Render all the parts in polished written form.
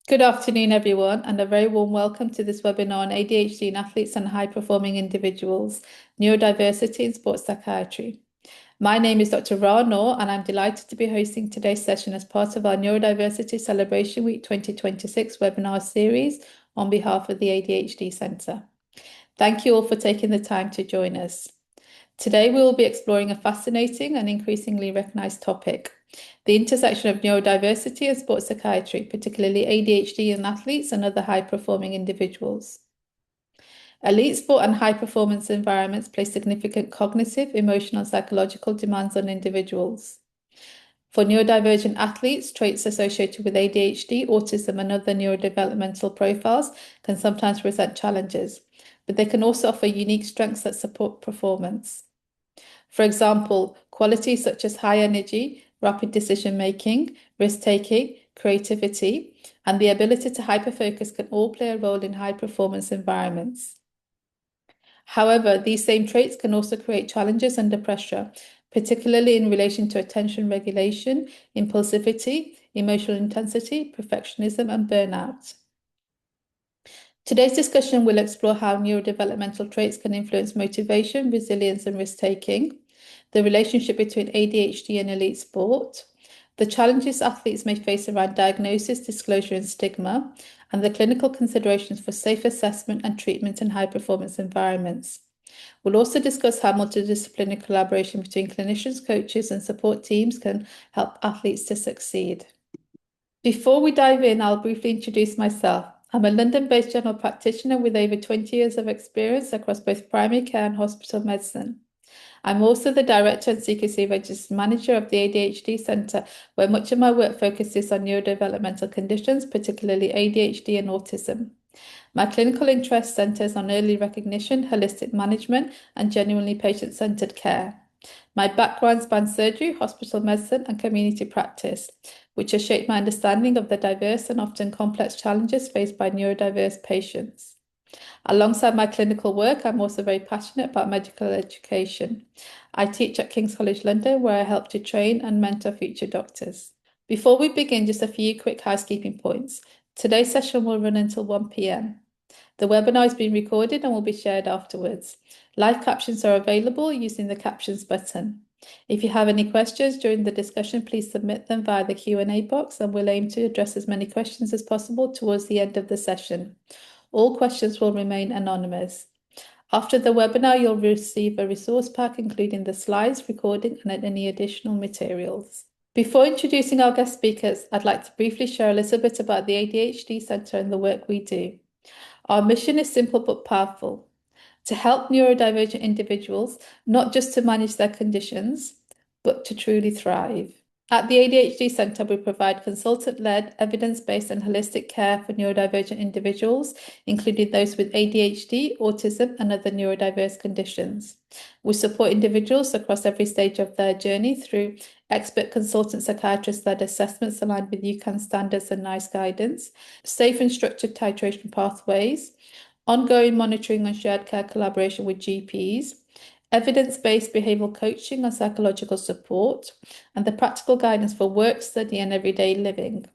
Good afternoon, everyone, and a very warm welcome to this webinar on ADHD in athletes and high-performing individuals, neurodiversity in sports psychiatry. My name is Dr. Ra Noor, and I'm delighted to be hosting today's session as part of our Neurodiversity Celebration Week 2026 webinar series on behalf of the ADHD Centre. Thank you all for taking the time to join us. Today, we will be exploring a fascinating and increasingly recognised topic, the intersection of neurodiversity and sports psychiatry, particularly ADHD in athletes and other high-performing individuals. Elite sport and high-performance environments place significant cognitive, emotional, and psychological demands on individuals. For neurodivergent athletes, traits associated with ADHD, autism, and other neurodevelopmental profiles can sometimes present challenges, but they can also offer unique strengths that support performance. For example, qualities such as high energy, rapid decision-making, risk-taking, creativity, and the ability to hyperfocus can all play a role in high-performance environments. However, these same traits can also create challenges under pressure, particularly in relation to attention regulation, impulsivity, emotional intensity, perfectionism, and burnout. Today's discussion will explore how neurodevelopmental traits can influence motivation, resilience, and risk-taking, the relationship between ADHD and elite sport, the challenges athletes may face around diagnosis, disclosure, and stigma, and the clinical considerations for safe assessment and treatment in high-performance environments. We'll also discuss how multidisciplinary collaboration between clinicians, coaches, and support teams can help athletes to succeed. Before we dive in, I'll briefly introduce myself. I'm a London-based general practitioner with over 20 years of experience across both primary care and hospital medicine. I'm also the Director and CQC Registered Manager of the ADHD Centre, where much of my work focuses on neurodevelopmental conditions, particularly ADHD and autism. My clinical interest centres on early recognition, holistic management, and genuinely patient-centred care. My background spans surgery, hospital medicine, and community practice, which has shaped my understanding of the diverse and often complex challenges faced by neurodiverse patients. Alongside my clinical work, I'm also very passionate about medical education. I teach at King's College London, where I help to train and mentor future doctors. Before we begin, just a few quick housekeeping points. Today's session will run until 1 p.m. The webinar is being recorded and will be shared afterwards. Live captions are available using the captions button. If you have any questions during the discussion, please submit them via the Q&A box, and we'll aim to address as many questions as possible towards the end of the session. All questions will remain anonymous. After the webinar, you'll receive a resource pack including the slides, recording, and any additional materials. Before introducing our guest speakers, I'd like to briefly share a little bit about the ADHD Centre and the work we do. Our mission is simple but powerful: to help neurodivergent individuals not just to manage their conditions, but to truly thrive. At the ADHD Centre, we provide consultant-led, evidence-based and holistic care for neurodivergent individuals, including those with ADHD, autism, and other neurodiverse conditions. We support individuals across every stage of their journey through expert consultant psychiatrist-led assessments aligned with UCAN standards and NICE guidance, safe and structured titration pathways, ongoing monitoring and shared care collaboration with GPs, evidence-based behavioural coaching and psychological support, and the practical guidance for work, study, and everyday living.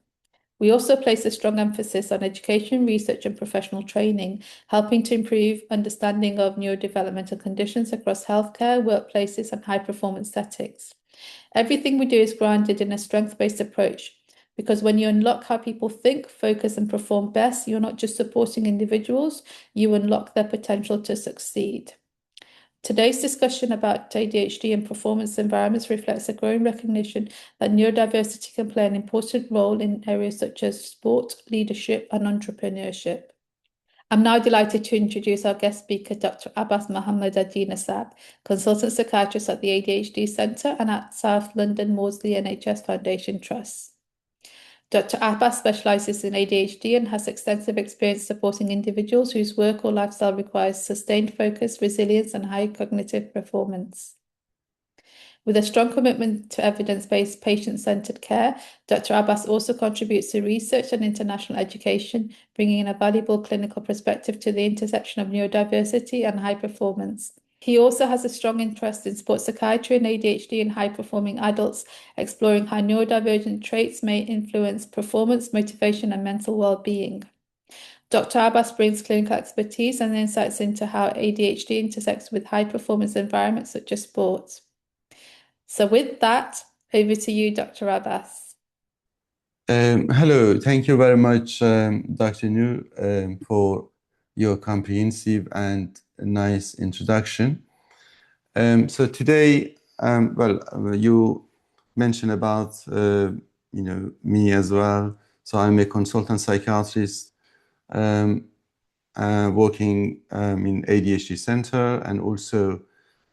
We also place a strong emphasis on education, research, and professional training, helping to improve understanding of neurodevelopmental conditions across healthcare, workplaces, and high-performance settings. Everything we do is grounded in a strength-based approach, because when you unlock how people think, focus, and perform best, you're not just supporting individuals, you unlock their potential to succeed. Today's discussion about ADHD and performance environments reflects a growing recognition that neurodiversity can play an important role in areas such as sport, leadership, and entrepreneurship. I'm now delighted to introduce our guest speaker, Dr. Abbas Mohammed Adinasab, consultant psychiatrist at the ADHD Centre and at South London Maudsley NHS Foundation Trust. Dr. Abbas specialises in ADHD and has extensive experience supporting individuals whose work or lifestyle requires sustained focus, resilience, and high cognitive performance. With a strong commitment to evidence-based, patient-centred care, Dr. Abbas also contributes to research and international education, bringing in a valuable clinical perspective to the intersection of neurodiversity and high performance. He also has a strong interest in sports psychiatry and ADHD in high-performing adults, exploring how neurodivergent traits may influence performance, motivation, and mental well-being. Dr. Abbas brings clinical expertise and insights into how ADHD intersects with high-performance environments such as sports. So with that, over to you, Dr. Abbas. Hello, thank you very much, Dr. New, for your comprehensive and nice introduction. So today, you mentioned about me as well. So I'm a consultant psychiatrist working in ADHD Center and also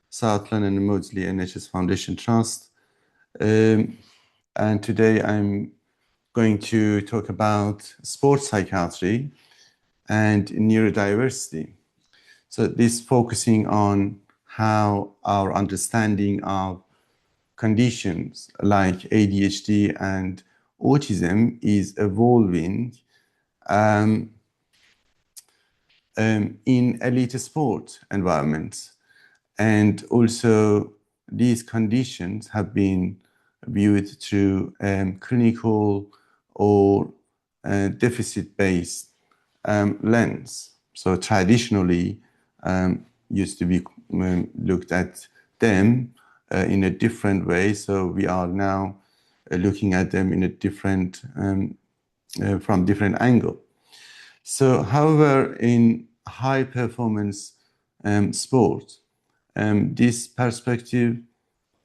Southland and Maudsley NHS Foundation Trust. And today I'm going to talk about sports psychiatry and neurodiversity. So this focusing on how our understanding of conditions like ADHD and autism is evolving in elite sport environments. And also these conditions have been viewed through clinical or deficit-based lens. So traditionally used to be looked at them in a different way. So we are now looking at them in a different, from different angle. So however, in high performance sport, this perspective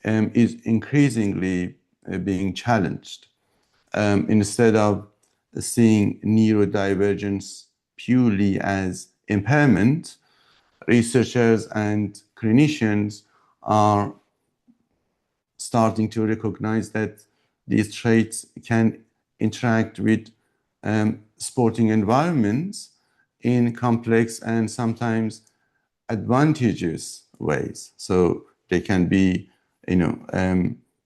is increasingly being challenged. Instead of seeing neurodivergence purely as impairment, researchers and clinicians are starting to recognize that these traits can interact with sporting environments in complex and sometimes advantageous ways. So they can be,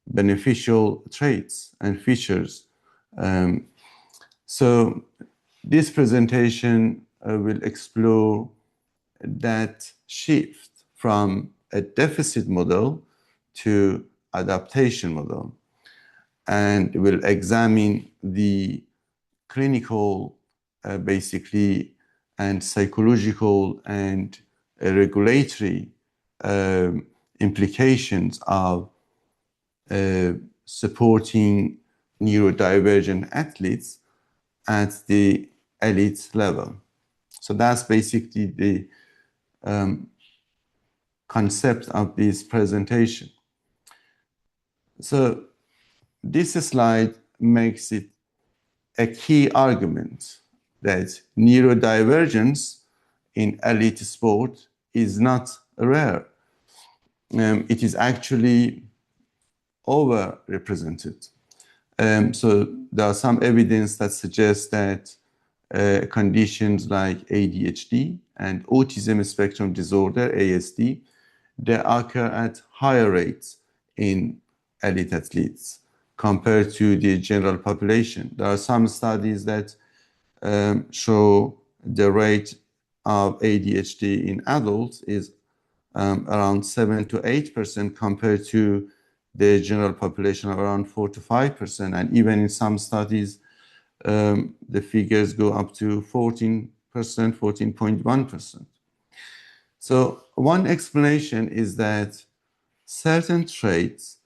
beneficial traits and features. So this presentation will explore that shift from a deficit model to adaptation model, and will examine the clinical, basically, and psychological and regulatory implications of supporting neurodivergent athletes at the elite level. So that's basically the concept of this presentation. So this slide makes it a key argument that neurodivergence in elite sport is not rare. It is actually overrepresented. So there are some evidence that suggests that conditions like ADHD and autism spectrum disorder, ASD, they occur at higher rates in elite athletes compared to the general population. There are some studies that show the rate of ADHD in adults is around 7 to 8% compared to the general population of around 4 to 5%. And even in some studies, the figures go up to 14%, 14.1%. So one explanation is that certain traits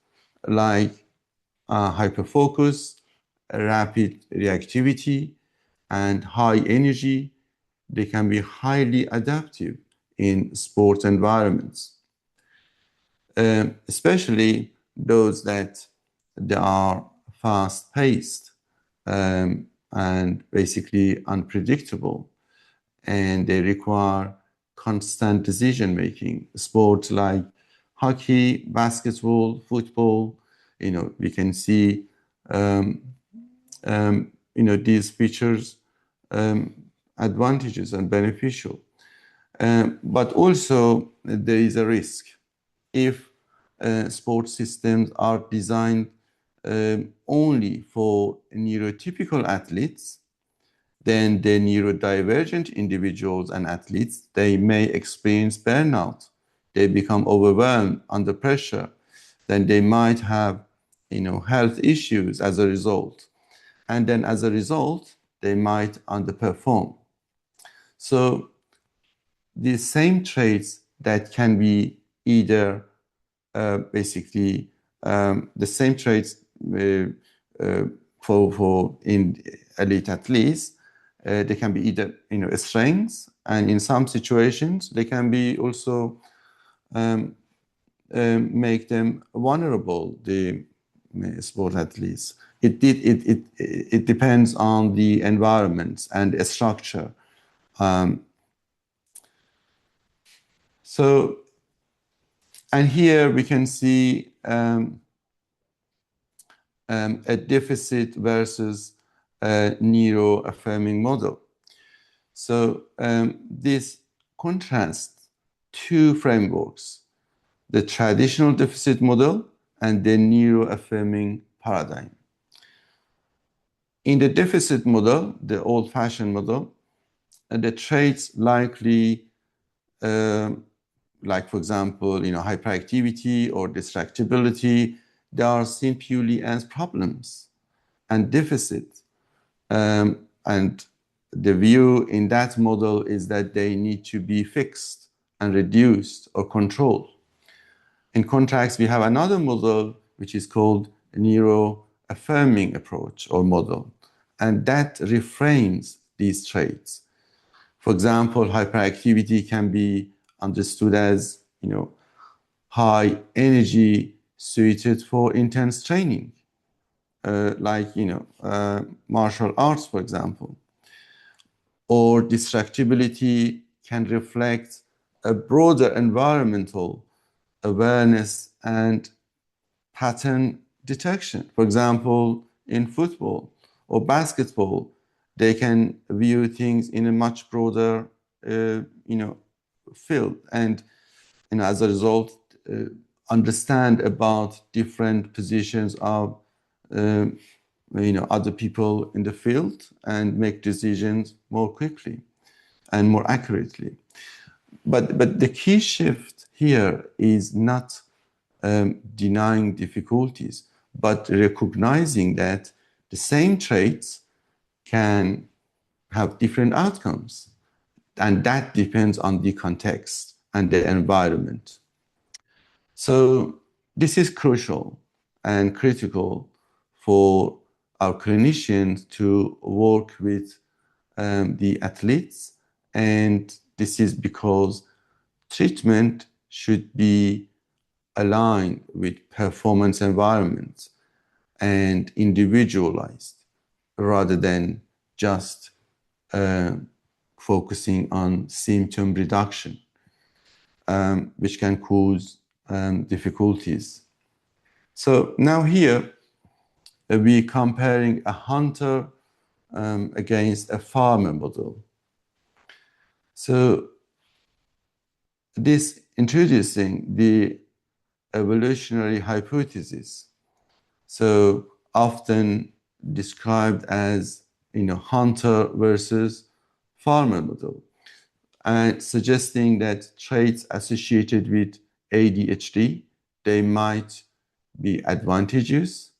like hyperfocus, rapid reactivity, and high energy, they can be highly adaptive in sports environments, especially those that they are fast-paced and basically unpredictable, and they require constant decision-making. Sports like hockey, basketball, football, we can see, these features, advantages and beneficial. But also there is a risk if sports systems are designed only for neurotypical athletes, then the neurodivergent individuals and athletes, they may experience burnout they become overwhelmed under pressure, then they might have, health issues as a result. And then as a result, they might underperform. So these same traits that can be either basically the same traits uh, for in elite athletes, they can be either strengths, and in some situations they can be also make them vulnerable. The sport athletes. It depends on the environment and the structure. So, and here we can see a deficit versus a neuro-affirming model. So this contrasts two frameworks, the traditional deficit model and the neuro-affirming paradigm. In the deficit model, the old-fashioned model, the traits likely, like for example, hyperactivity or distractibility, they are seen purely as problems and deficit. And the view in that model is that they need to be fixed and reduced or controlled. In contrast, we have another model which is called neuro-affirming approach or model, and that reframes these traits. For example, hyperactivity can be understood as, high energy suited for intense training, like, martial arts, for example. Or distractibility can reflect a broader environmental awareness and pattern detection. For example, in football or basketball, they can view things in a much broader, field, and as a result, understand about different positions of, other people in the field and make decisions more quickly and more accurately. But the key shift here is not denying difficulties, but recognizing that the same traits can have different outcomes. And that depends on the context and the environment. So this is crucial and critical for our clinicians to work with the athletes. And this is because treatment should be aligned with performance environments and individualized rather than just focusing on symptom reduction, which can cause difficulties. So now here we're comparing a hunter against a farmer model. So this introducing the evolutionary hypothesis, so often described as hunter versus farmer model, and suggesting that traits associated with ADHD, they might be advantageous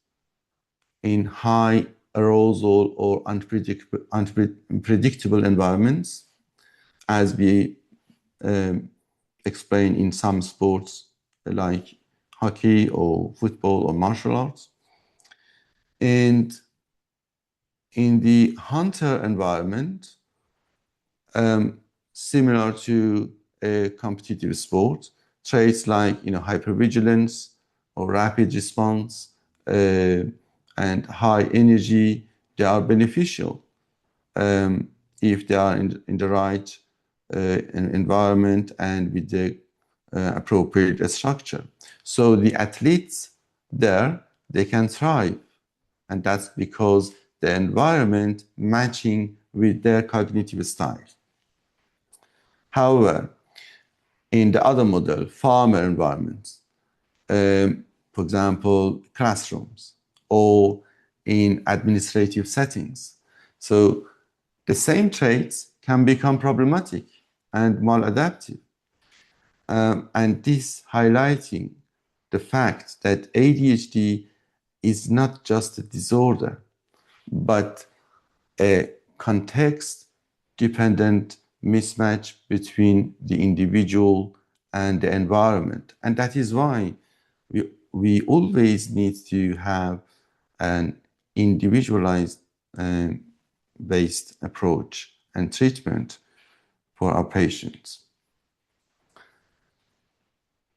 in high arousal or unpredictable environments, as we explain in some sports like hockey or football or martial arts. And in the hunter environment, similar to a competitive sport, traits like hypervigilance or rapid response and high energy, they are beneficial if they are in the right environment and with the appropriate structure. So the athletes there, they can thrive, and that's because the environment matching with their cognitive style. However, in the other model, farmer environments, for example, classrooms or in administrative settings, so the same traits can become problematic and maladaptive. And this highlighting the fact that ADHD is not just a disorder, but a context-dependent mismatch between the individual and the environment. And that is why we always need to have an individualized based approach and treatment for our patients.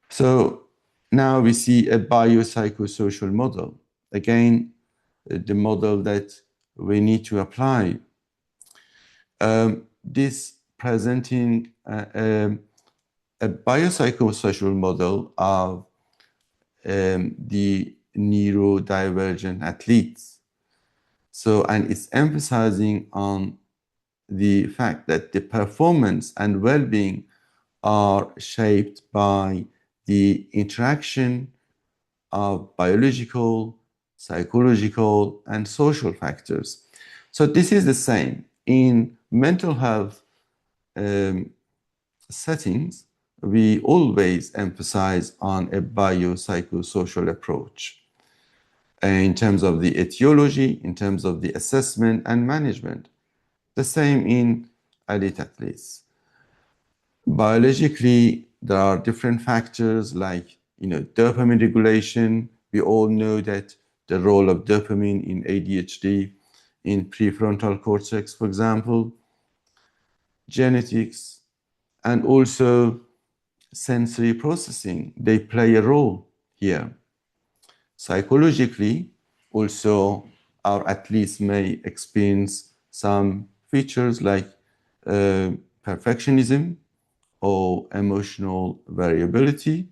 So now we see a biopsychosocial model. Again, the model that we need to apply. This presenting a biopsychosocial model of the neurodivergent athletes. So, and it's emphasizing on the fact that the performance and well-being are shaped by the interaction of biological, psychological, and social factors. So this is the same in mental health settings. We always emphasize on a biopsychosocial approach in terms of the etiology, in terms of the assessment and management. The same in elite athletes. Biologically, there are different factors like dopamine regulation. We all know that the role of dopamine in ADHD, in prefrontal cortex, for example, genetics, and also sensory processing, they play a role here. Psychologically, also, our athletes may experience some features like perfectionism or emotional variability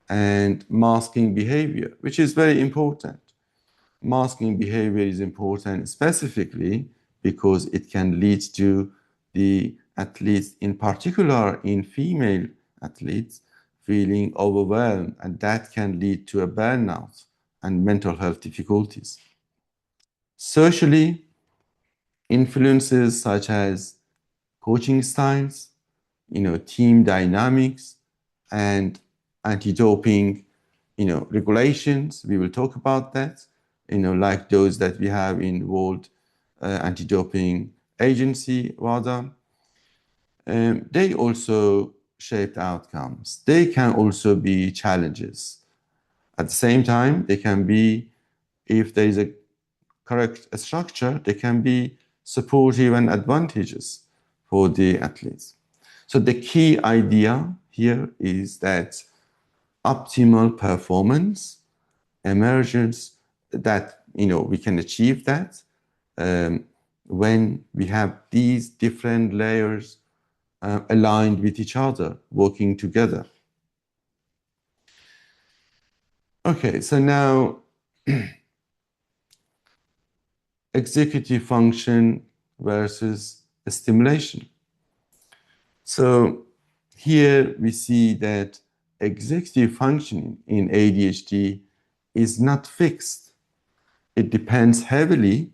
and masking behavior, which is very important. Masking behavior is important specifically because it can lead to the athletes, in particular in female athletes, feeling overwhelmed, and that can lead to a burnout and mental health difficulties. Socially, influences such as coaching styles, team dynamics, and anti-doping, regulations. We will talk about that, like those that we have in World Anti-Doping Agency, WADA. They also shape outcomes. They can also be challenges. At the same time, they can be, if there is a correct structure, they can be supportive and advantages for the athletes. So the key idea here is that optimal performance emerges, that we can achieve that when we have these different layers aligned with each other, working together. Okay, so now executive function versus stimulation. So here we see that executive functioning in ADHD is not fixed. It depends heavily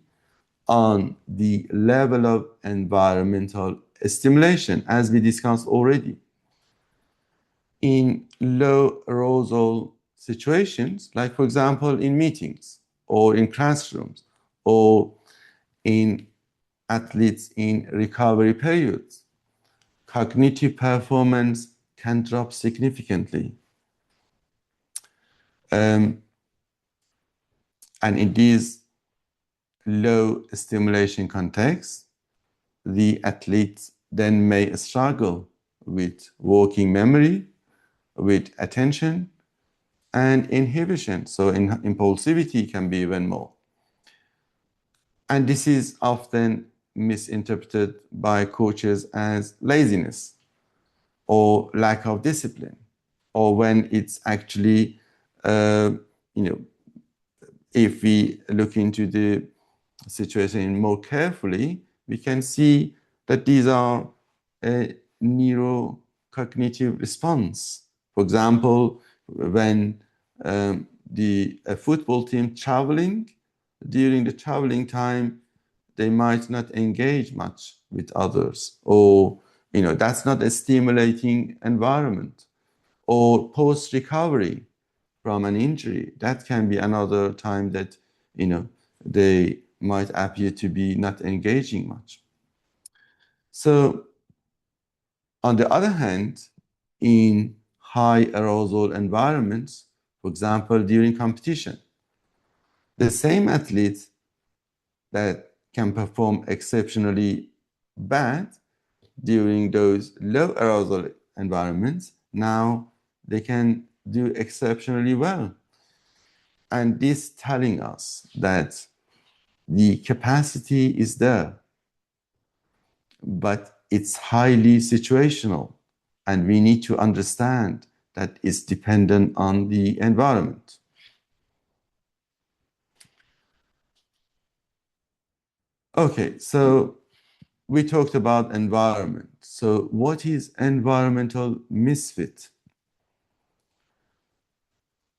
on the level of environmental stimulation, as we discussed already. In low arousal situations, like for example in meetings or in classrooms or in athletes in recovery periods, cognitive performance can drop significantly. And in these low stimulation contexts, the athletes then may struggle with working memory, with attention, and inhibition. So impulsivity can be even more. And this is often misinterpreted by coaches as laziness or lack of discipline, or when it's actually, if we look into the situation more carefully, we can see that these are a neurocognitive response. For example, when a football team traveling, during the traveling time, they might not engage much with others, or that's not a stimulating environment. or post-recovery from an injury. That can be another time that, they might appear to be not engaging much. So on the other hand, in high arousal environments, for example, during competition, the same athlete that can perform exceptionally bad during those low arousal environments, now they can do exceptionally well. And this telling us that the capacity is there, but it's highly situational. And we need to understand that it's dependent on the environment. Okay, so we talked about environment. So what is environmental misfit?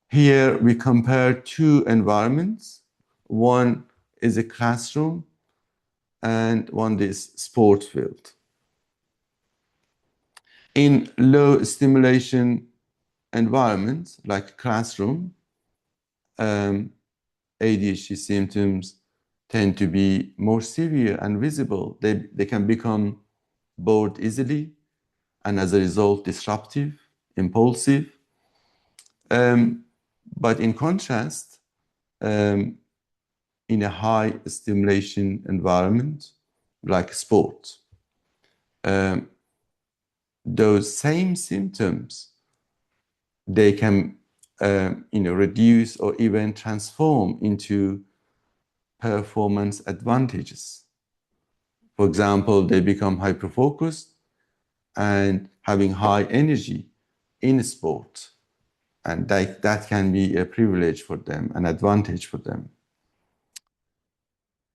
Here we compare two environments. One is a classroom and one is sport field. In low stimulation environments like classroom, ADHD symptoms tend to be more severe and visible. They can become bored easily and as a result disruptive, impulsive. But in contrast, in a high stimulation environment like sport, those same symptoms, they can reduce or even transform into performance advantages. For example, they become hyper-focused and having high energy in sport. And that can be a privilege for them, an advantage for them.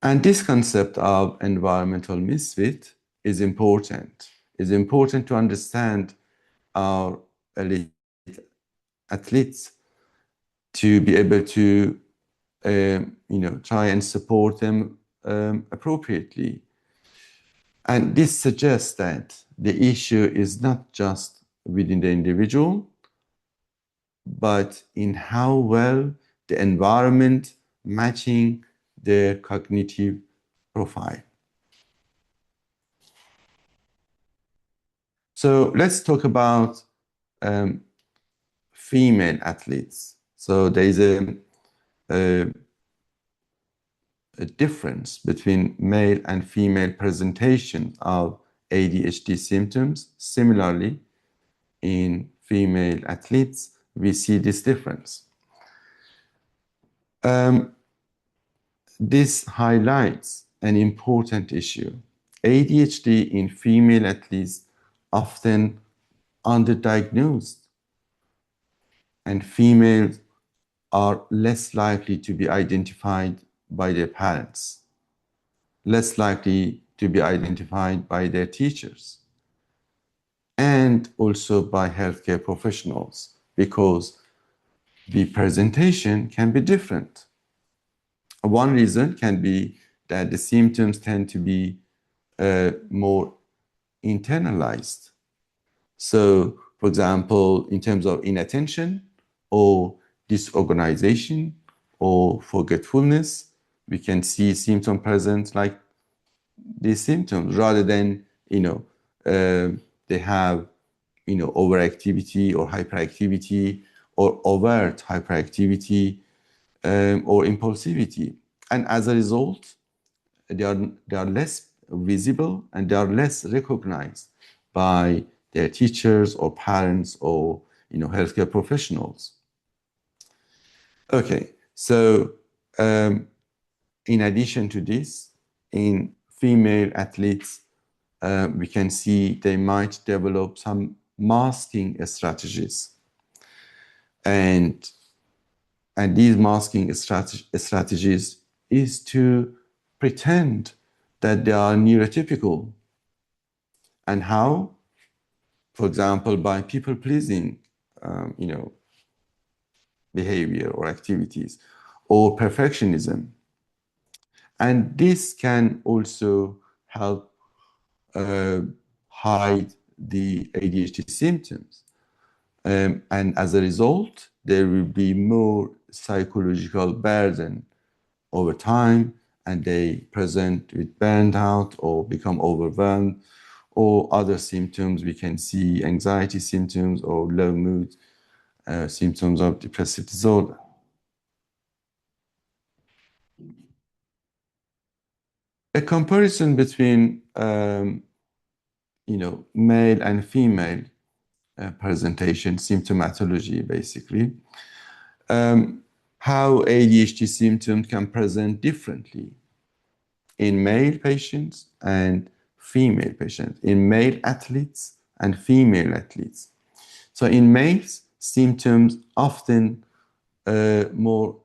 And this concept of environmental misfit is important. It's important to understand our elite athletes to be able to try and support them appropriately. And this suggests that the issue is not just within the individual, but in how well the environment matching their cognitive profile. So let's talk about female athletes. So there is a difference between male and female presentation of ADHD symptoms. Similarly, in female athletes, we see this difference. This highlights an important issue. ADHD in female athletes often underdiagnosed, and females are less likely to be identified by their parents, less likely to be identified by their teachers, and also by healthcare professionals, because the presentation can be different. One reason can be that the symptoms tend to be more internalized. So, for example, in terms of inattention or disorganization or forgetfulness, we can see symptoms present like these symptoms rather than, they have, overactivity or hyperactivity or overt hyperactivity or impulsivity. And as a result, they are less visible and they are less recognized by their teachers or parents or healthcare professionals. Okay, so in addition to this, in female athletes, we can see they might develop some masking strategies. And these masking strategies is to pretend that they are neurotypical. And how? For example, by people-pleasing, behavior or activities, or perfectionism. And this can also help hide the ADHD symptoms. And as a result, there will be more psychological burden over time, and they present with burned out or become overwhelmed, or other symptoms. We can see anxiety symptoms or low mood symptoms of depressive disorder. A comparison between male and female presentation symptomatology, basically. How ADHD symptoms can present differently in male patients and female patients, in male athletes and female athletes. So in males, symptoms often more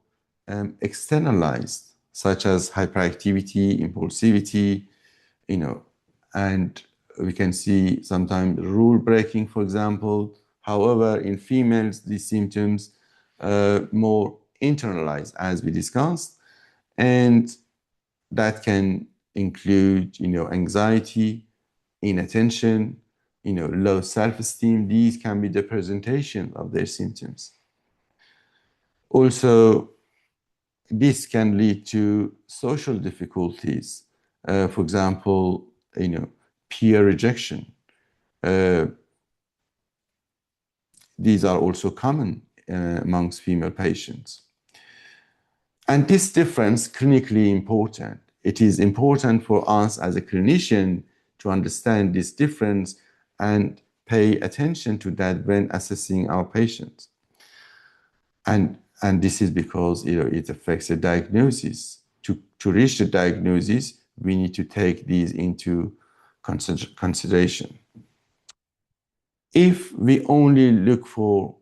externalized, such as hyperactivity, impulsivity, and we can see sometimes rule breaking, for example. However, in females, these symptoms more internalized, as we discussed, and that can include, anxiety, inattention, low self-esteem. These can be the presentation of their symptoms. Also, this can lead to social difficulties. For example, peer rejection. These are also common amongst female patients. And this difference clinically important. It is important for us as a clinician to understand this difference and pay attention to that when assessing our patients. And this is because it affects the diagnosis. To reach the diagnosis, we need to take these into consideration. If we only look for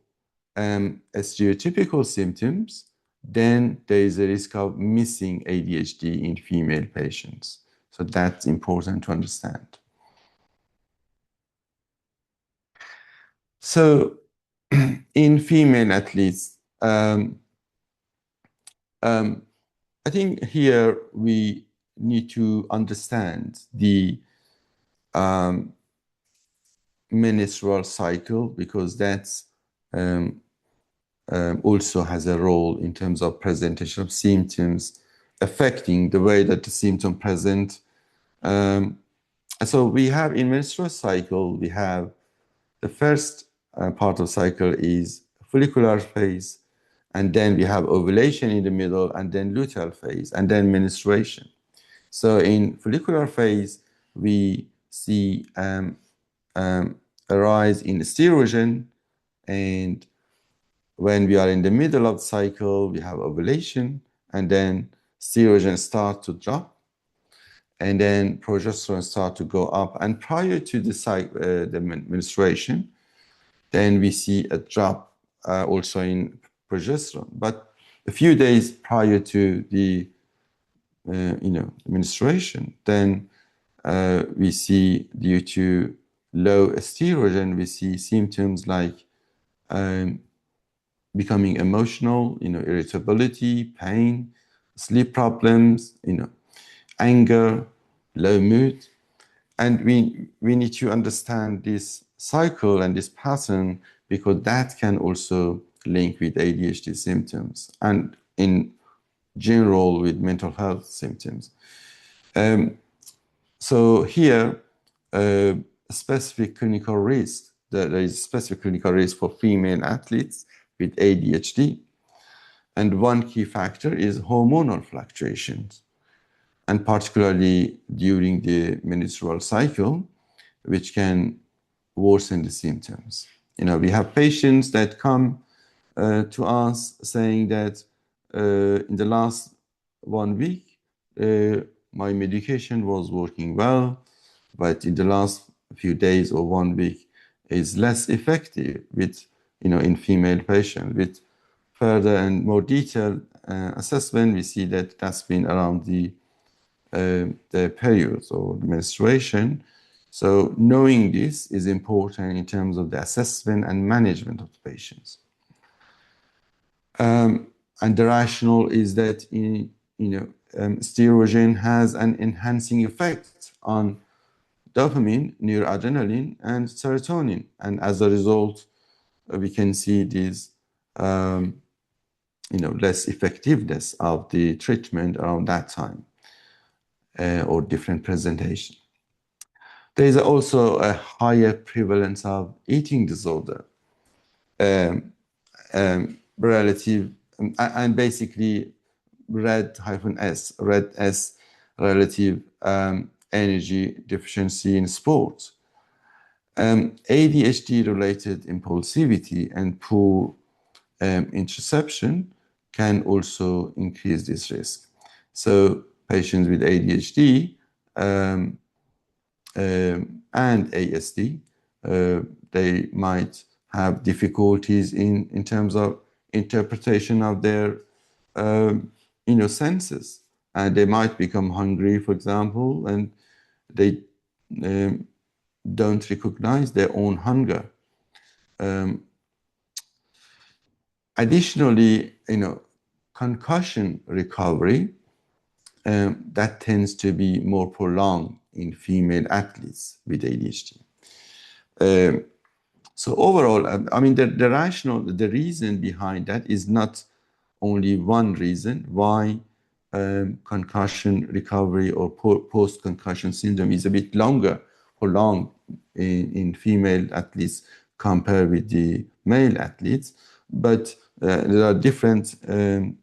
stereotypical symptoms, then there is a risk of missing ADHD in female patients. So that's important to understand. So in female athletes, I think here we need to understand the menstrual cycle, because that's also has a role in terms of presentation of symptoms, affecting the way that the symptom present. So we have in menstrual cycle, we have the first part of cycle is follicular phase, and then we have ovulation in the middle, and then luteal phase, and then menstruation. So in follicular phase, we see a rise in estrogen, and when we are in the middle of the cycle, we have ovulation, and then estrogen starts to drop, and then progesterone starts to go up. And prior to the menstruation, then we see a drop also in progesterone. But a few days prior to the menstruation, then we see, due to low estrogen, we see symptoms like becoming emotional, irritability, pain, sleep problems, anger, low mood. And we need to understand this cycle and this pattern, because that can also link with ADHD symptoms and in general with mental health symptoms. So here, specific clinical risk, there is specific clinical risk for female athletes with ADHD. And one key factor is hormonal fluctuations, and particularly during the menstrual cycle, which can worsen the symptoms. We have patients that come to us saying that in the last 1 week, my medication was working well, but in the last few days or 1 week is less effective with, in female patients. With further and more detailed assessment, we see that that's been around the periods or the menstruation. So knowing this is important in terms of the assessment and management of the patients. And the rationale is that estrogen has an enhancing effect on dopamine, noradrenaline, and serotonin, and as a result, we can see this, less effectiveness of the treatment around that time, or different presentation. There is also a higher prevalence of eating disorder, relative, and basically red S, relative energy deficiency in sports. ADHD-related impulsivity and poor interception can also increase this risk. So patients with ADHD and ASD, they might have difficulties in terms of interpretation of their senses, and they might become hungry, for example, and they don't recognize their own hunger. Additionally, concussion recovery that tends to be more prolonged in female athletes with ADHD. So overall, I mean, the reason behind that is not only one reason why concussion recovery or post-concussion syndrome is a bit prolonged in female athletes compared with the male athletes, but there are different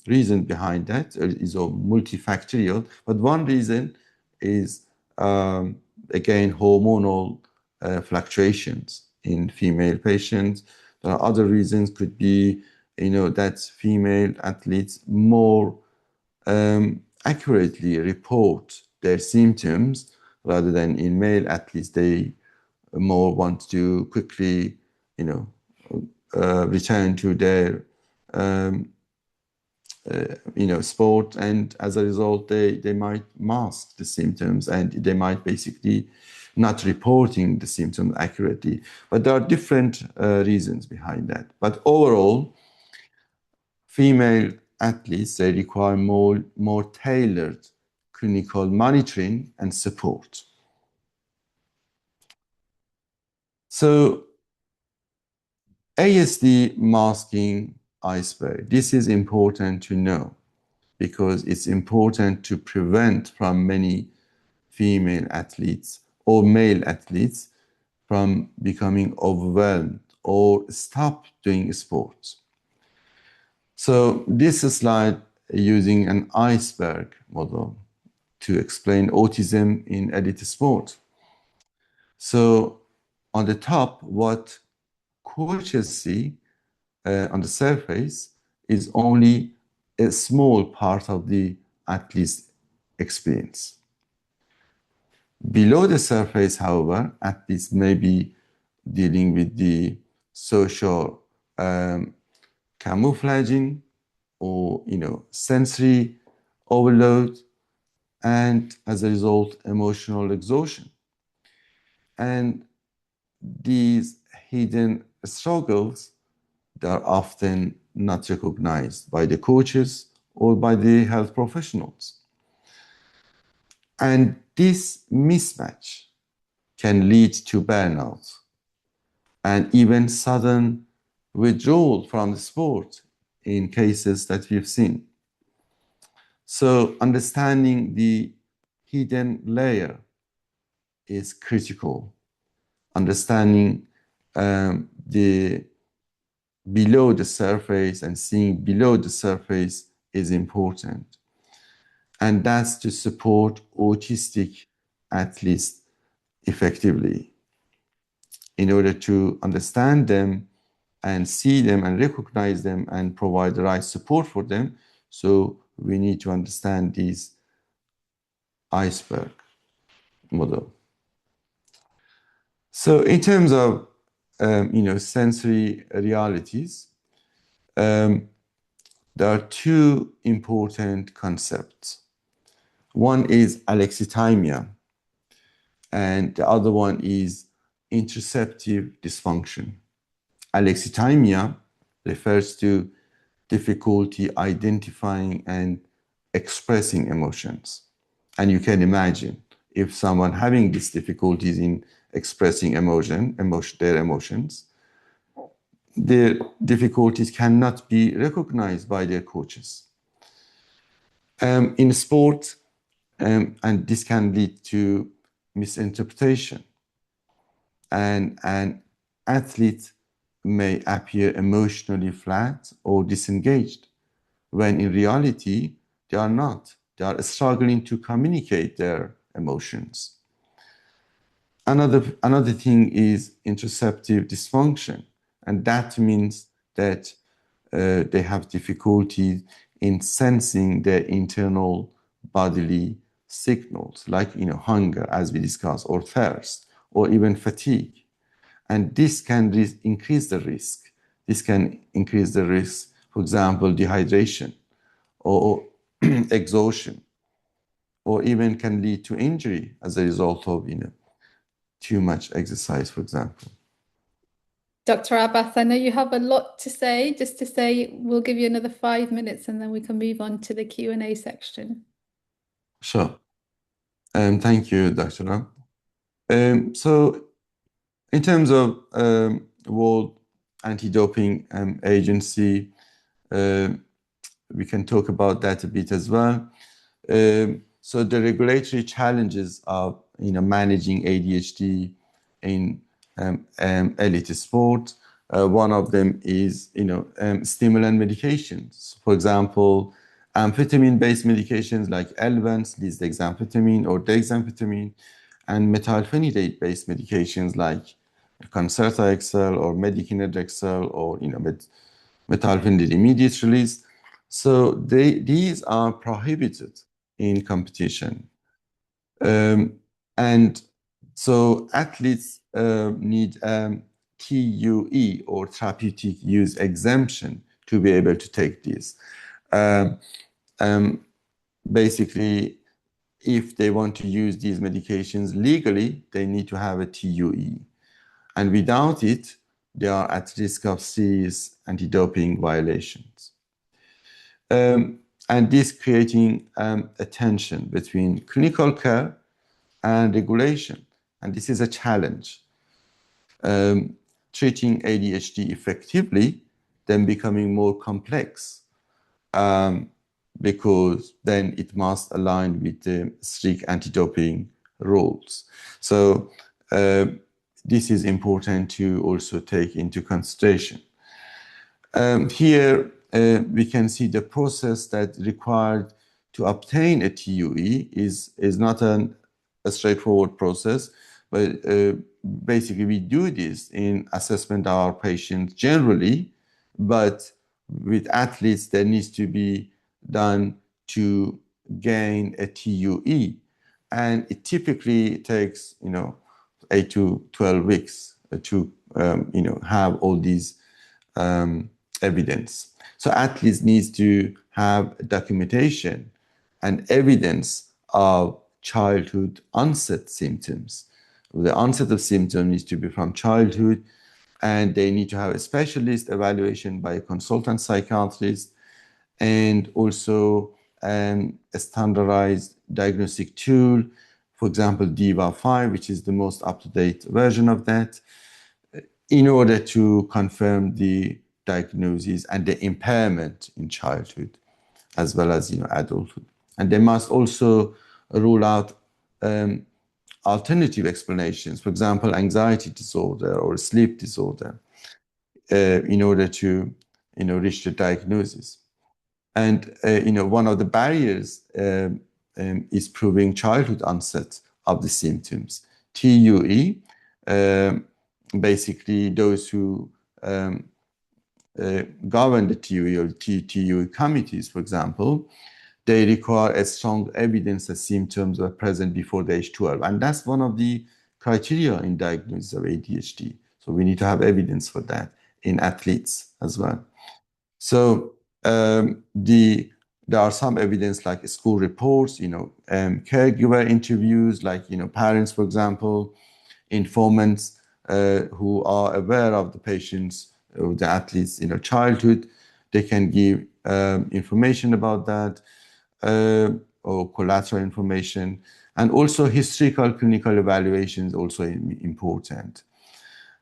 reasons behind that. It is multifactorial, but one reason is, again, hormonal fluctuations in female patients. There are other reasons, could be, that female athletes more accurately report their symptoms rather than in male athletes. They more want to quickly, return to their, sport, and as a result, they might mask the symptoms and they might basically not reporting the symptoms accurately. But there are different reasons behind that. But overall, female athletes, they require more tailored clinical monitoring and support. So ASD masking iceberg. This is important to know because it's important to prevent from many female athletes or male athletes from becoming overwhelmed or stop doing sports. So this slide using an iceberg model to explain autism in elite sport. So on the top, what coaches see on the surface is only a small part of the athlete's experience. Below the surface, however, athletes may be dealing with the social camouflaging or sensory overload, and as a result, emotional exhaustion. And these hidden struggles, they are often not recognized by the coaches or by the health professionals. And this mismatch can lead to burnout and even sudden withdrawal from the sport in cases that we've seen. So understanding the hidden layer is critical. Understanding the below the surface and seeing below the surface is important. And that's to support autistic athletes effectively. In order to understand them and see them and recognize them and provide the right support for them, so we need to understand this iceberg model. So in terms of sensory realities, there are two important concepts. One is alexithymia, and the other one is interoceptive dysfunction. Alexithymia refers to difficulty identifying and expressing emotions. And you can imagine if someone having these difficulties in expressing their emotions, their difficulties cannot be recognized by their coaches. In sport, and this can lead to misinterpretation, and an athlete may appear emotionally flat or disengaged, when in reality, they are not. They are struggling to communicate their emotions. Another thing is interoceptive dysfunction, and that means that they have difficulty in sensing their internal bodily signals, like hunger, as we discussed, or thirst, or even fatigue. And this can increase the risk. This can increase the risk, for example, dehydration or exhaustion, or even can lead to injury as a result of too much exercise, for example. Dr. Abbas, I know you have a lot to say. Just to say, we'll give you another 5 minutes and then we can move on to the Q&A section. Sure. Thank you, Dr. Ram. So in terms of World Anti-Doping Agency, we can talk about that a bit as well. So the regulatory challenges of managing ADHD in elite sport. One of them is stimulant medications. For example, amphetamine-based medications like Elvance, lisdexamfetamine or dexamfetamine, and methylphenidate-based medications like Concerta XL or Medikinet XL or methylphenidate immediate release. So these are prohibited in competition. And so athletes need TUE or therapeutic use exemption to be able to take this. Basically, if they want to use these medications legally, they need to have a TUE. And without it, they are at risk of serious anti-doping violations. And this creating a tension between clinical care and regulation. And this is a challenge. Treating ADHD effectively, then becoming more complex, because then it must align with the strict anti-doping rules. So this is important to also take into consideration. Here, we can see the process that required to obtain a TUE is not a straightforward process, but basically we do this in assessment of our patients generally, but with athletes that needs to be done to gain a TUE, and it typically takes 8 to 12 weeks to have all these evidence. So athletes needs to have documentation and evidence of childhood onset symptoms. The onset of symptoms needs to be from childhood, and they need to have a specialist evaluation by a consultant psychiatrist, and also a standardized diagnostic tool, for example, DIVA-5, which is the most up-to-date version of that, in order to confirm the diagnosis and the impairment in childhood, as well as adulthood. And they must also rule out alternative explanations, for example, anxiety disorder or sleep disorder, in order to reach the diagnosis. And one of the barriers is proving childhood onset of the symptoms. TUE, basically those who govern the TUE or TUE committees, for example, they require a strong evidence that symptoms were present before the age 12. And that's one of the criteria in diagnosis of ADHD. So we need to have evidence for that in athletes as well. So there are some evidence like school reports, caregiver interviews, like parents, for example, informants who are aware of the patients, the athletes' childhood. They can give information about that, or collateral information, and also historical clinical evaluation is also important.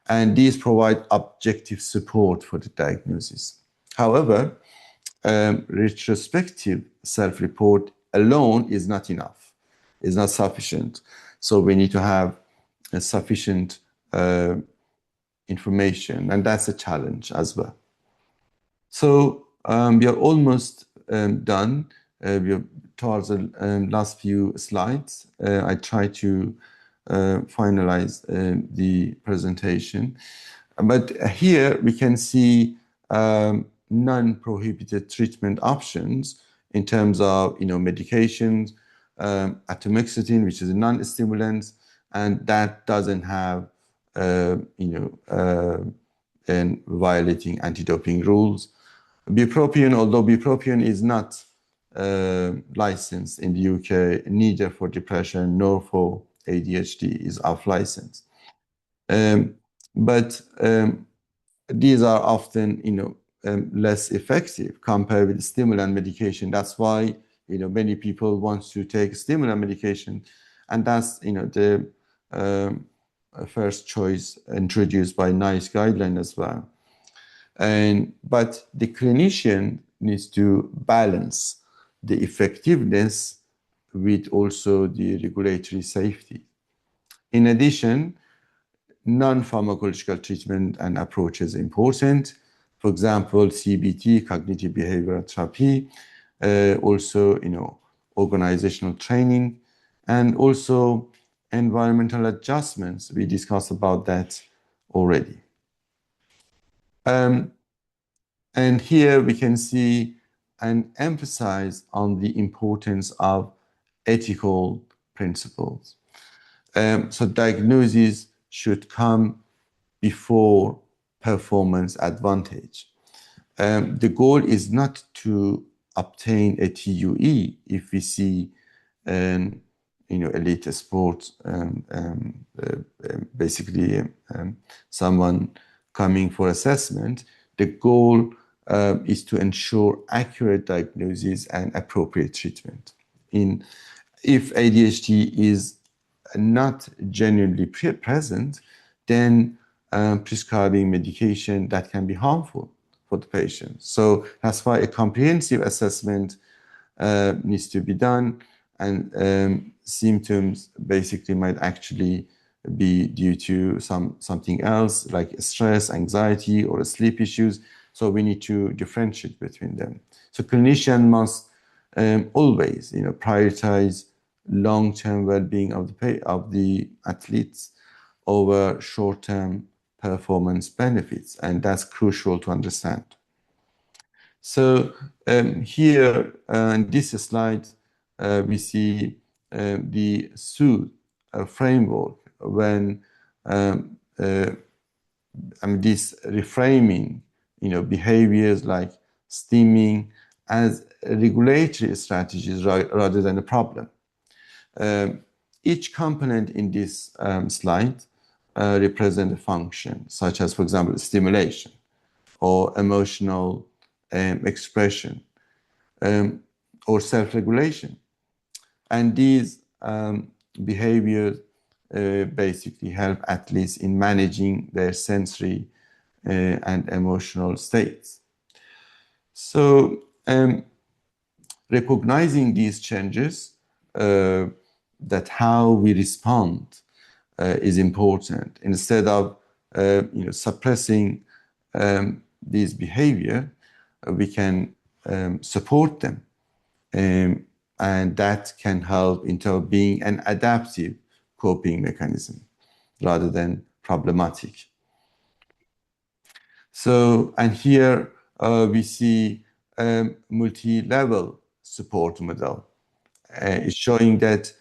and these provide objective support for the diagnosis. However, retrospective self-report alone is not enough, is not sufficient. So we need to have a sufficient information, and that's a challenge as well. So we are almost done. We are towards the last few slides. I try to finalize the presentation. But here we can see non-prohibited treatment options in terms of medications, atomoxetine, which is a non-stimulant, and that doesn't have and violating anti-doping rules. Bupropion, although bupropion is not licensed in the UK, neither for depression nor for ADHD is off license. But these are often, less effective compared with stimulant medication. That's why, many people want to take stimulant medication, and that's, the first choice introduced by NICE guideline as well. But the clinician needs to balance the effectiveness with also the regulatory safety. In addition, non-pharmacological treatment and approach is important. For example, CBT, cognitive behavioral therapy, also, organizational training, and also environmental adjustments. We discussed about that already. And here we can see and emphasize on the importance of ethical principles. So diagnosis should come before performance advantage. The goal is not to obtain a TUE if we see elite sports, basically someone coming for assessment. The goal is to ensure accurate diagnosis and appropriate treatment. If ADHD is not genuinely present, then prescribing medication that can be harmful for the patient. So that's why a comprehensive assessment needs to be done, and symptoms basically might actually be due to something else like stress, anxiety, or sleep issues. So we need to differentiate between them. So clinician must always, prioritize long-term well-being of the athletes over short-term performance benefits, and that's crucial to understand. So here in this slide, we see the SOOTHE framework when this reframing, behaviors like stimming as regulatory strategies rather than a problem. Each component in this slide represent a function, such as, for example, stimulation or emotional expression or self-regulation. And these behaviors basically help athletes in managing their sensory and emotional states. So recognizing these changes, that how we respond is important. Instead of suppressing these behavior, we can support them, and that can help into being an adaptive coping mechanism rather than problematic. So, and here we see a multi-level support model. It's showing that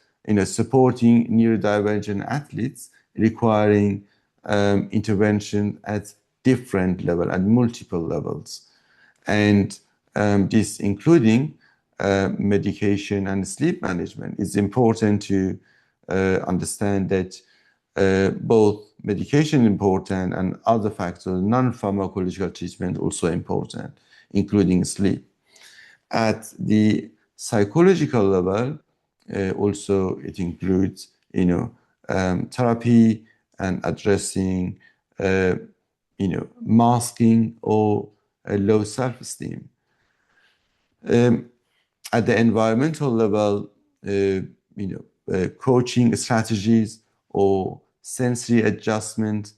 supporting neurodivergent athletes requiring intervention at different levels, at multiple levels, and this including medication and sleep management. It's important to understand that both medication important and other factors, non-pharmacological treatment also important, including sleep. At the psychological level, also it includes, therapy and addressing uh, masking or a low self-esteem. At the environmental level, coaching strategies or sensory adjustment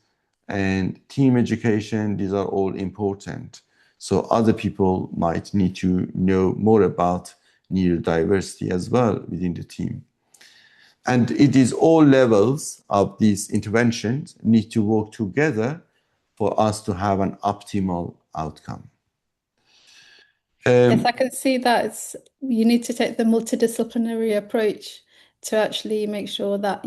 and team education, these are all important. So other people might need to know more about neurodiversity as well within the team. And it is all levels of these interventions need to work together for us to have an optimal outcome. Yes, I can see that you need to take the multidisciplinary approach to actually make sure that,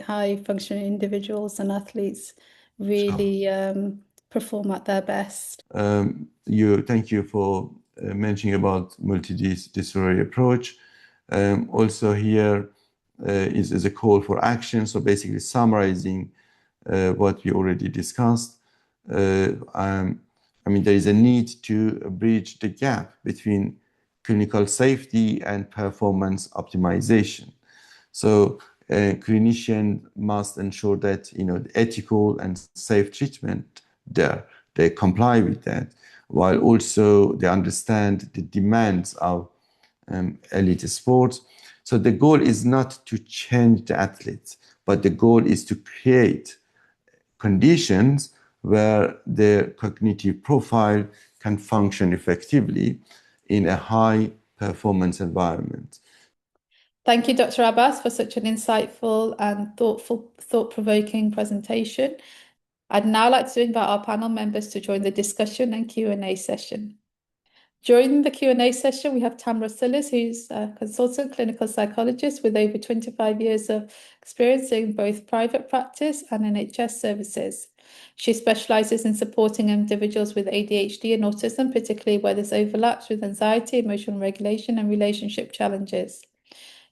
high functioning individuals and athletes Sure. really perform at their best. Thank you for mentioning about multidisciplinary approach. Also here is a call for action. So basically summarizing what we already discussed. There is a need to bridge the gap between clinical safety and performance optimization. So a clinician must ensure that the ethical and safe treatment there, they comply with that, while also they understand the demands of elite sports. So the goal is not to change the athletes, but the goal is to create conditions where their cognitive profile can function effectively in a high performance environment. Thank you, Dr. Abbas, for such an insightful and thought-provoking presentation. I'd now like to invite our panel members to join the discussion and Q&A session. During the Q&A session, we have Tamra Sillis, who's a consultant clinical psychologist with over 25 years of experience in both private practice and NHS services. She specializes in supporting individuals with ADHD and autism, particularly where this overlaps with anxiety, emotional regulation, and relationship challenges.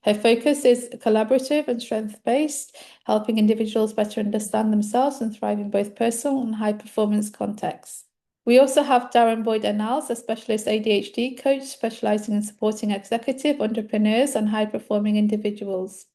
Her focus is collaborative and strength-based, helping individuals better understand themselves and thrive in both personal and high-performance contexts. We also have Darren Boyd-Annals, a specialist ADHD coach specializing in supporting executive entrepreneurs and high-performing individuals.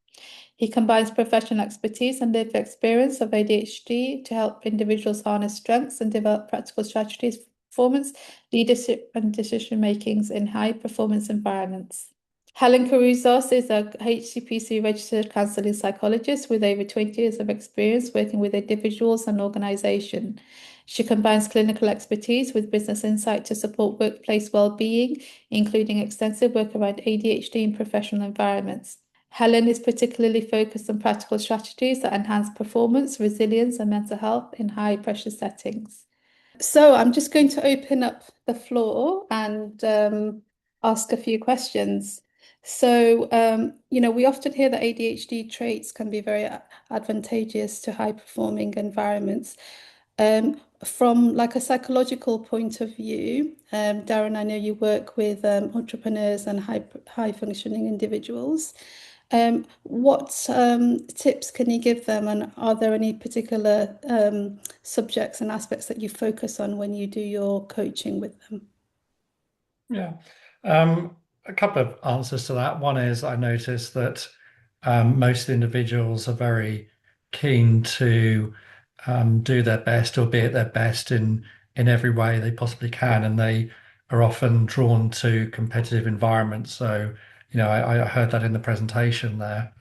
He combines professional expertise and lived experience of ADHD to help individuals harness strengths and develop practical strategies for performance, leadership, and decision makings in high-performance environments. Helen Caruzos is a HCPC registered counseling psychologist with over 20 years of experience working with individuals and organizations. She combines clinical expertise with business insight to support workplace well-being, including extensive work around ADHD in professional environments. Helen is particularly focused on practical strategies that enhance performance, resilience, and mental health in high-pressure settings. So I'm just going to open up the floor and ask a few questions. So, we often hear that ADHD traits can be very advantageous to high-performing environments. From like a psychological point of view, Darren, I know you work with entrepreneurs and high-functioning individuals. What tips can you give them, and are there any particular subjects and aspects that you focus on when you do your coaching with them? Yeah. A couple of answers to that. One is I noticed that most individuals are very keen to do their best or be at their best in every way they possibly can, and they are often drawn to competitive environments. So, I heard that in the presentation there.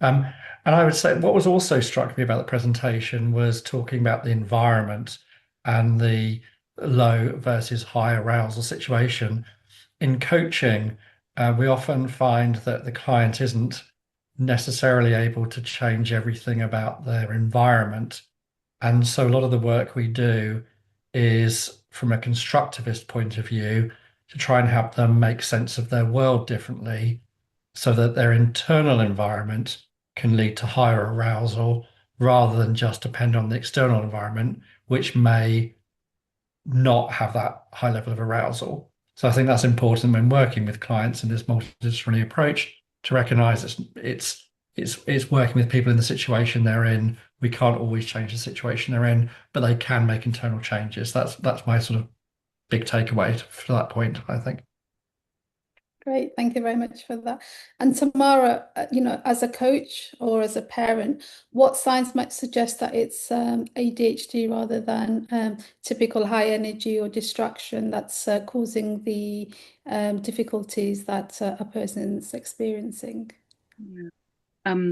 Um, and I would say what was also struck me about the presentation was talking about the environment and the low versus high arousal situation. In coaching, we often find that the client isn't necessarily able to change everything about their environment. And so a lot of the work we do is from a constructivist point of view to try and help them make sense of their world differently so that their internal environment can lead to higher arousal rather than just depend on the external environment, which may not have that high level of arousal. So I think that's important when working with clients in this multidisciplinary approach to recognize it's working with people in the situation they're in. We can't always change the situation they're in, but they can make internal changes. That's my sort of big takeaway for that point, I think. Great, thank you very much for that. And Tamara, as a coach or as a parent, what signs might suggest that it's ADHD rather than typical high energy or distraction that's causing the difficulties that a person's experiencing? Yeah.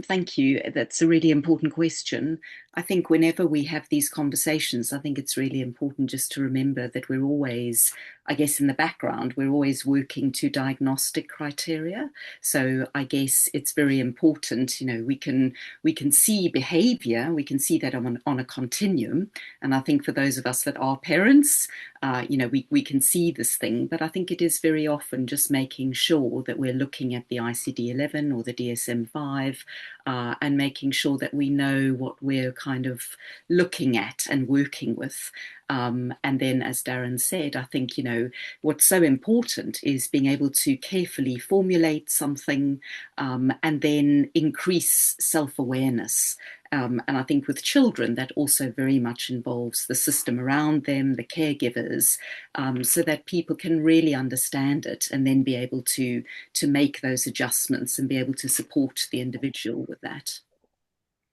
Thank you. That's a really important question. I think whenever we have these conversations, I think it's really important just to remember that we're always, I guess, in the background, we're always working to diagnostic criteria. So I guess it's very important, we can see behavior, we can see that on a continuum. And I think for those of us that are parents, we can see this thing, but I think it is very often just making sure that we're looking at the ICD-11 or the DSM-5, and making sure that we know what we're kind of looking at and working with. And then, as Darren said, I think, what's so important is being able to carefully formulate something, and then increase self-awareness. And I think with children, that also very much involves the system around them, the caregivers, so that people can really understand it and then be able to make those adjustments and be able to support the individual with that.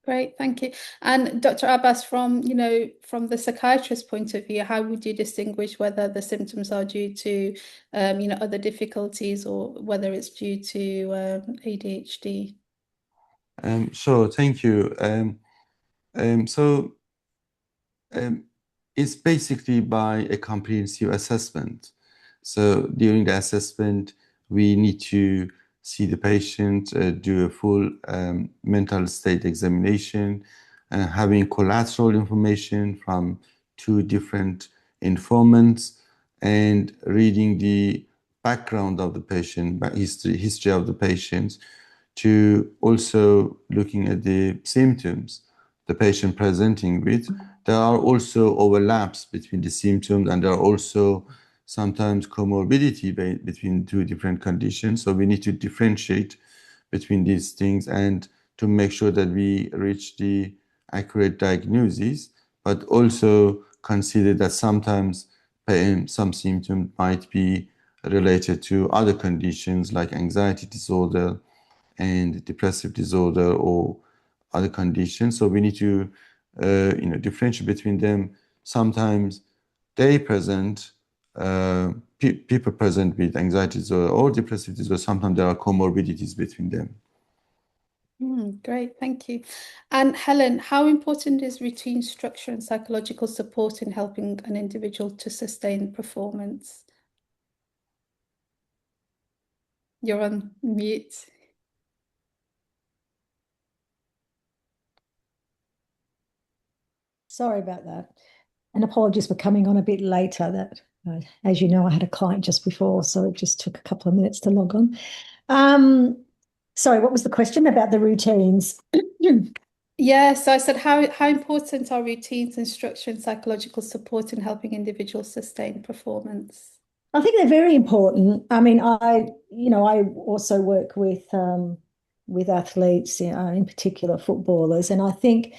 Great, thank you. And Dr. Abbas, from the psychiatrist's point of view, how would you distinguish whether the symptoms are due to, other difficulties or whether it's due to ADHD? Sure, thank you. So um, it's basically by a comprehensive assessment. So during the assessment, we need to see the patient, do a full mental state examination, having collateral information from two different informants, and reading the background of the patient, history of the patient, to also looking at the symptoms the patient presenting with. There are also overlaps between the symptoms, and there are also sometimes comorbidity between two different conditions. So we need to differentiate between these things and to make sure that we reach the accurate diagnosis, but also consider that sometimes some symptoms might be related to other conditions like anxiety disorder and depressive disorder or other conditions. So we need to differentiate between them. Sometimes they present, people present with anxiety disorder or depressive disorder. Sometimes there are comorbidities between them. Great, thank you. And Helen, how important is routine structure and psychological support in helping an individual to sustain performance? You're on mute. Sorry about that. And apologies for coming on a bit later. That, as you know, I had a client just before, so it just took a couple of minutes to log on. Sorry, what was the question about the routines? Yeah, so I said, how important are routines and structure and psychological support in helping individuals sustain performance? I think they're very important. I mean, I also work with athletes, in particular footballers, and I think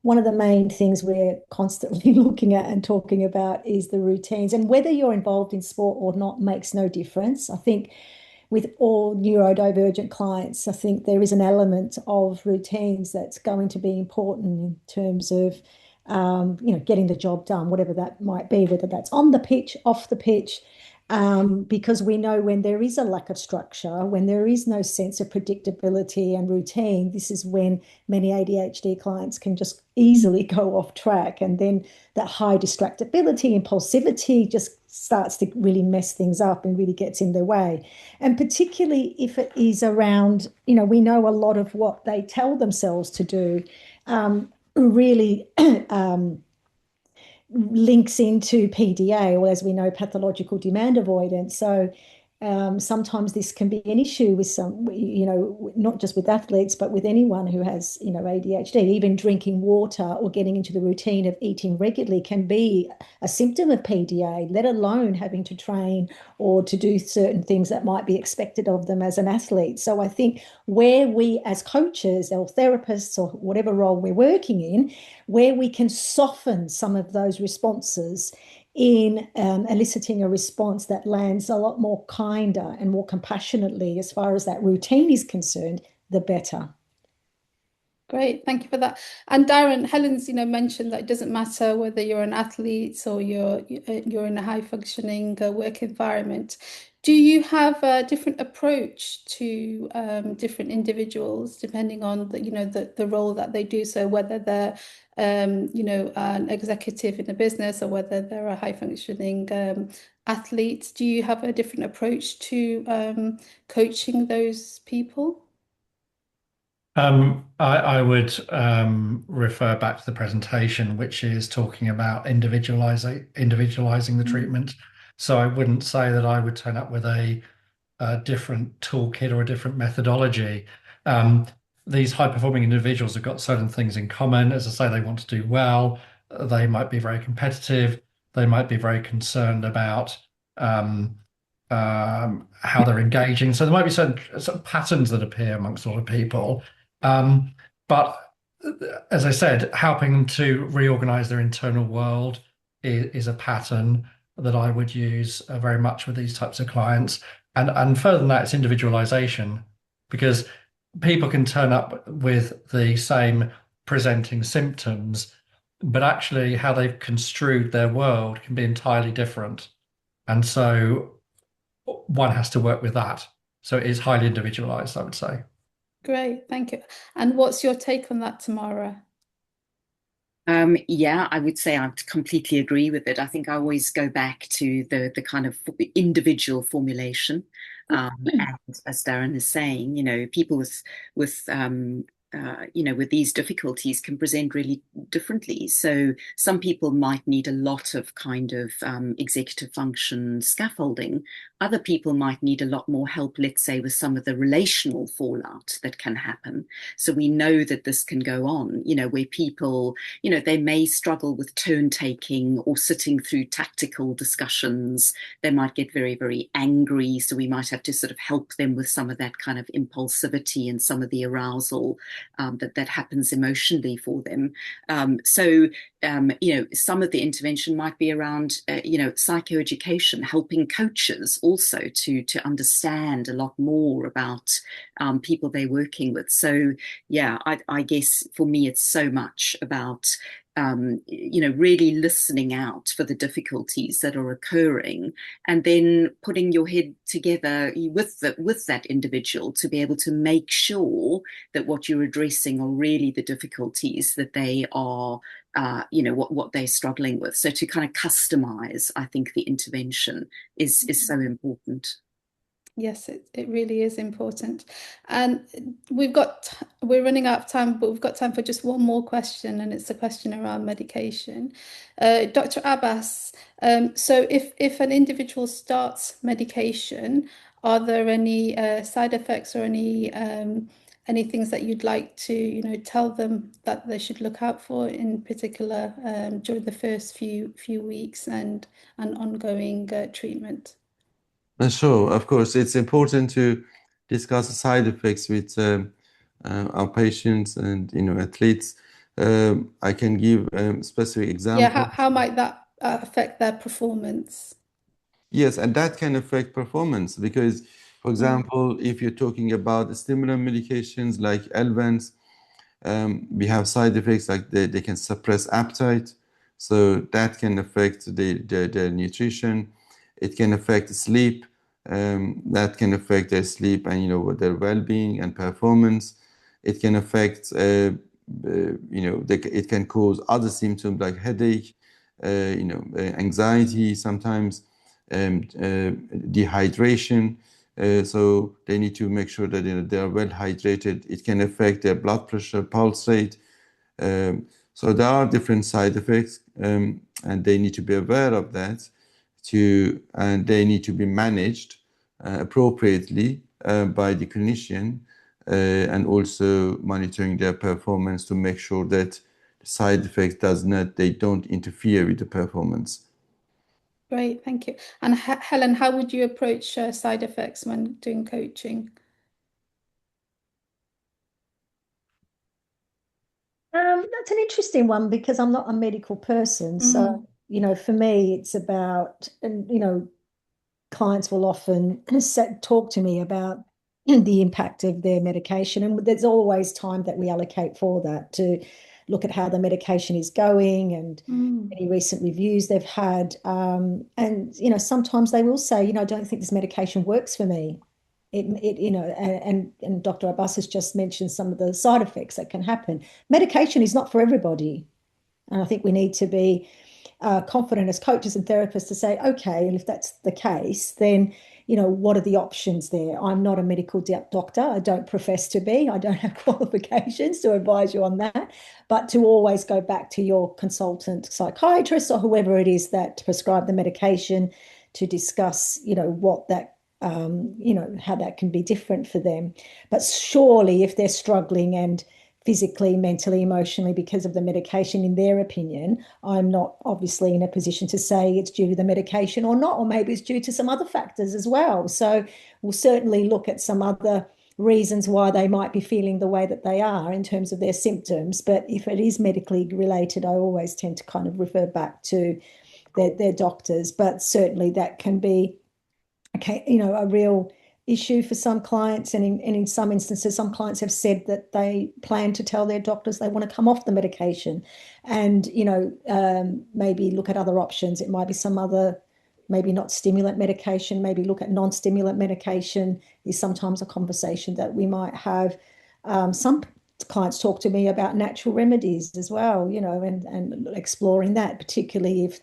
one of the main things we're constantly looking at and talking about is the routines. And whether you're involved in sport or not makes no difference. I think with all neurodivergent clients, I think there is an element of routines that's going to be important in terms of getting the job done, whatever that might be, whether that's on the pitch, off the pitch. Because we know when there is a lack of structure, when there is no sense of predictability and routine, this is when many ADHD clients can just easily go off track. And then that high distractibility, impulsivity just starts to really mess things up and really gets in their way. And particularly if it is around, we know a lot of what they tell themselves to do really links into PDA, or as we know, pathological demand avoidance. So sometimes this can be an issue with some, not just with athletes, but with anyone who has, ADHD. Even drinking water or getting into the routine of eating regularly can be a symptom of PDA, let alone having to train or to do certain things that might be expected of them as an athlete. So I think where we as coaches or therapists or whatever role we're working in, where we can soften some of those responses in eliciting a response that lands a lot more kinder and more compassionately as far as that routine is concerned, the better. Great, thank you for that. And Darren, Helen's, mentioned that it doesn't matter whether you're an athlete or you're in a high functioning work environment. Do you have a different approach to different individuals depending on the role that they do? So whether they're an executive in a business or whether they're a high functioning athlete, do you have a different approach to coaching those people? I would refer back to the presentation, which is talking about individualizing the treatment. So I wouldn't say that I would turn up with a different toolkit or a different methodology. These high-performing individuals have got certain things in common. As I say, they want to do well. They might be very competitive. They might be very concerned about how they're engaging. So there might be certain patterns that appear amongst a lot of people. But as I said, helping them to reorganize their internal world is a pattern that I would use very much with these types of clients. And further than that, it's individualization, because people can turn up with the same presenting symptoms, but actually how they've construed their world can be entirely different. And so one has to work with that. So it is highly individualized, I would say. Great, thank you. And what's your take on that, Tamara? Yeah, I would say I completely agree with it. I think I always go back to the kind of individual formulation. And as Darren is saying, people with these difficulties can present really differently. So some people might need a lot of kind of executive function scaffolding. Other people might need a lot more help, let's say, with some of the relational fallout that can happen. So we know that this can go on, where people, they may struggle with turn taking or sitting through tactical discussions. They might get very, very angry. So we might have to sort of help them with some of that kind of impulsivity and some of the arousal that happens emotionally for them. Some of the intervention might be around, psychoeducation, helping coaches also to understand a lot more about people they're working with. So, yeah, I guess for me, it's so much about really listening out for the difficulties that are occurring, and then putting your head together with that individual to be able to make sure that what you're addressing are really the difficulties that they are, what they're struggling with. So to kind of customize, I think the intervention is so important. Yes, it really is important. And we're running out of time, but we've got time for just one more question, and it's a question around medication. Dr. Abbas, so if an individual starts medication, are there any side effects or any things that you'd like to, tell them that they should look out for in particular during the first few weeks and ongoing treatment? Sure, of course, it's important to discuss the side effects with our patients and athletes. I can give specific examples. Yeah, how might that affect their performance? Yes, and that can affect performance because, for example, if you're talking about stimulant medications like Elvens, we have side effects like they can suppress appetite, so that can affect the nutrition. It can affect sleep. That can affect their sleep and their well-being and performance. It can affect it can cause other symptoms like headache, anxiety, sometimes dehydration. So they need to make sure that they are well hydrated. It can affect their blood pressure, pulse rate. So there are different side effects, and they need to be aware of that. And they need to be managed appropriately by the clinician, and also monitoring their performance to make sure that the side effects they don't interfere with the performance. Great, thank you. And Helen, how would you approach side effects when doing coaching? That's an interesting one because I'm not a medical person. So, for me, it's about, and, clients will often talk to me about the impact of their medication. And there's always time that we allocate for that to look at how the medication is going and any recent reviews they've had. And, sometimes they will say, I don't think this medication works for me. And Dr. Abbas has just mentioned some of the side effects that can happen. Medication is not for everybody. And I think we need to be confident as coaches and therapists to say, okay, and if that's the case, then, what are the options there? I'm not a medical doctor. I don't profess to be. I don't have qualifications to advise you on that. But to always go back to your consultant psychiatrist or whoever it is that prescribed the medication to discuss, what that, how that can be different for them. But surely if they're struggling and physically, mentally, emotionally because of the medication, in their opinion, I'm not obviously in a position to say it's due to the medication or not, or maybe it's due to some other factors as well. So we'll certainly look at some other reasons why they might be feeling the way that they are in terms of their symptoms. But if it is medically related, I always tend to kind of refer back to their doctors. But certainly that can be, a real issue for some clients, and in some instances some clients have said that they plan to tell their doctors they want to come off the medication and maybe look at other options. It might be some other, maybe not stimulant medication, maybe look at non-stimulant medication is sometimes a conversation that we might have. Some clients talk to me about natural remedies as well, and exploring that, particularly if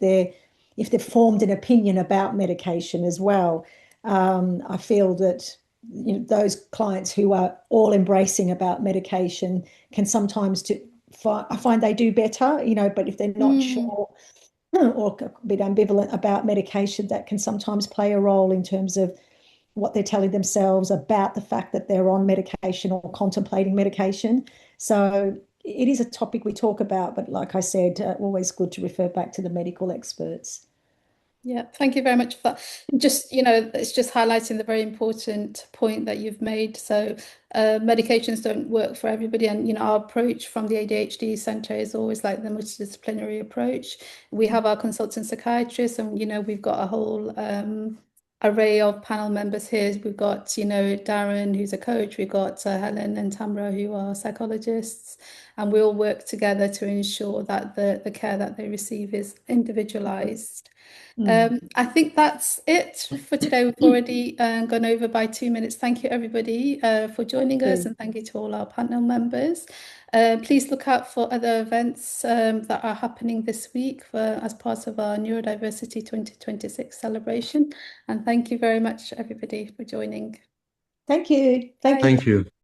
they've formed an opinion about medication as well. I feel that those clients who are all embracing about medication can sometimes I find they do better, but if they're not sure or a bit ambivalent about medication, that can sometimes play a role in terms of what they're telling themselves about the fact that they're on medication or contemplating medication. So it is a topic we talk about, but like I said, always good to refer back to the medical experts. Yeah, thank you very much for that. Just, it's just highlighting the very important point that you've made. So, medications don't work for everybody. And, our approach from the ADHD Centre is always like the multidisciplinary approach. We have our consultant psychiatrists, and, we've got a whole array of panel members here. We've got, Darren, who's a coach. We've got Helen and Tamra, who are psychologists. And we all work together to ensure that the care that they receive is individualized. I think that's it for today. We've already gone over by 2 minutes. Thank you, everybody, for joining us, and thank you to all our panel members. Please look out for other events that are happening this week as part of our Neurodiversity 2026 celebration. And thank you very much, everybody, for joining. Thank you. Thank you.